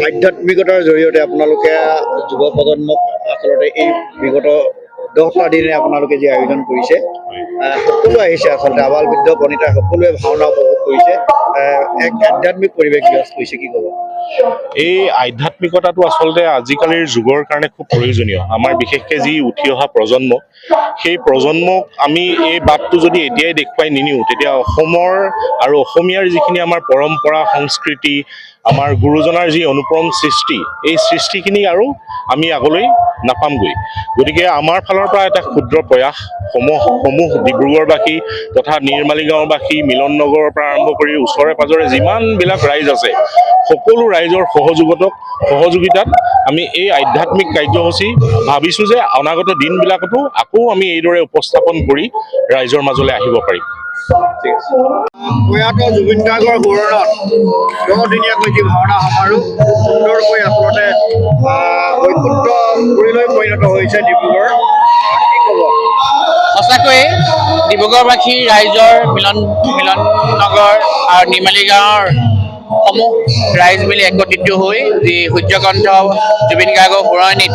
আধ্যাত্মিকতাৰ জৰিয়তে আপোনালোকে যুৱ প্ৰজন্মক আচলতে এই বিগত 10টা দিনে আপোনালোকে যি আয়োজন কৰিছে, সকলো আহিছে আচলতে আবাল বৃদ্ধ বনিতা সকলোৱে ভাওনা উপভোগ কৰিছে, এক আধ্যাত্মিক পৰিৱেশ বিৰাজ কৰিছে, কি ক'ব? এই আধ্যাত্মিকতাটো আচলতে আজিকালিৰ যুগৰ কাৰণে খুব প্ৰয়োজনীয়। আমাৰ বিশেষকৈ যি উঠি অহা প্ৰজন্ম, সেই প্ৰজন্মক আমি এই বাটটো যদি এতিয়াই দেখুৱাই নিনিওঁ, তেতিয়া অসমৰ আৰু অসমীয়াৰ যিখিনি আমাৰ পৰম্পৰা সংস্কৃতি, আমাৰ গুৰুজনাৰ যি অনুপৰম সৃষ্টি, এই সৃষ্টিখিনি আৰু আমি আগলৈ নাপামগৈ। গতিকে আমাৰ ফালৰ পৰা এটা ক্ষুদ্ৰ প্ৰয়াস, সমূহ ডিব্ৰুগড়বাসী তথা নিৰ্মালী গাঁওবাসী, মিলন নগৰৰ পৰা আৰম্ভ কৰি ওচৰে পাজৰে যিমানবিলাক ৰাইজ আছে, সকলো ৰাইজৰ সহযোগিতাত আমি এই আধ্যাত্মিক কাৰ্যসূচী ভাবিছোঁ যে অনাগত দিনবিলাকতো আকৌ আমি এইদৰে উপস্থাপন কৰি ৰাইজৰ মাজলৈ আহিব পাৰিম। প্ৰয়াত জুবিন গাৰ্গৰ সোঁৱৰণত 10 দিনীয়াকৈ যি ভাওনা সমাৰোহ সুন্দৰকৈ আচলতে বৈকুণ্ঠপুৰীলৈ পৰিণত হৈছে ডিব্ৰুগড়, কি ক'ব? সঁচাকৈয়ে ডিব্ৰুগড়বাসী ৰাইজৰ মিলন নগৰ আৰু নিৰ্মালী গাঁৱৰ সমূহ ৰাইজ মিলি একত্ৰিত হৈ যি সূৰ্যকণ্ঠ জুবিন গাৰ্গৰ সোঁৱৰণিত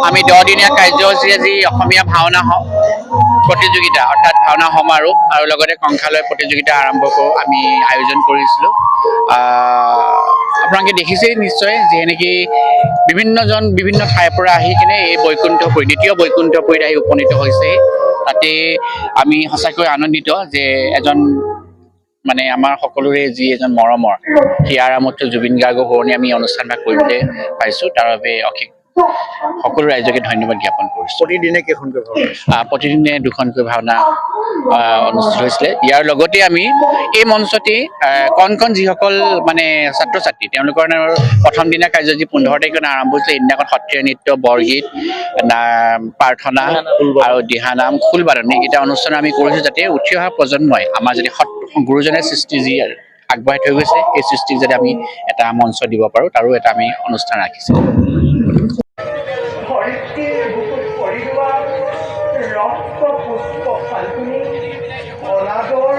আমি 10 দিনীয়া কাৰ্যসূচীৰে যি অসমীয়া ভাওনা প্ৰতিযোগিতা অৰ্থাৎ ভাওনা সমাৰোহ আৰু লগতে কংসালয় প্ৰতিযোগিতা আমি আয়োজন কৰিছিলোঁ। আপোনালোকে দেখিছেই নিশ্চয়, যে নেকি বিভিন্ন ঠাইৰ পৰা আহি কিনে এই দ্বিতীয় বৈকুণ্ঠপুৰীত আহি উপনীত হৈছে। তাতে আমি সঁচাকৈ আনন্দিত যে এজন মানে আমাৰ সকলোৰে যি এজন মৰমৰ হিয়াৰামঠ জুবিন গাৰ্গৰ শুৱনি আমি অনুষ্ঠানভাগ কৰিবলৈ পাইছোঁ, তাৰ বাবে অশেষ সকলো ৰাইজকে ধন্যবাদ জ্ঞাপন কৰিছোঁ। প্ৰতিদিনে কেইখনকৈ ভাওনা? প্ৰতিদিনে 2খনকৈ ভাওনা অনুষ্ঠিত হৈছিলে। ইয়াৰ লগতে আমি এই মঞ্চতে কণ যিসকল মানে ছাত্ৰ ছাত্ৰী, তেওঁলোকৰ প্ৰথম দিনা কাৰ্যসূচী 15 তাৰিখে আৰম্ভ হৈছিলে। সেইদিনাখন সত্ৰীয়া নৃত্য, বৰগীত, প্ৰাৰ্থনা আৰু দিহানাম, খোলবাদন, এইকেইটা অনুষ্ঠান আমি কৰিছোঁ, যাতে উঠি অহা প্ৰজন্মই আমাৰ যদি গুৰুজনাৰ সৃষ্টি যি আগবঢ়াই থৈ গৈছে, এই সৃষ্টিক যাতে আমি এটা মঞ্চ দিব পাৰোঁ, তাৰো এটা আমি অনুষ্ঠান ৰাখিছিলোঁ। ৰক্ত পুষ্প ফাল্গুনী অনাদৰ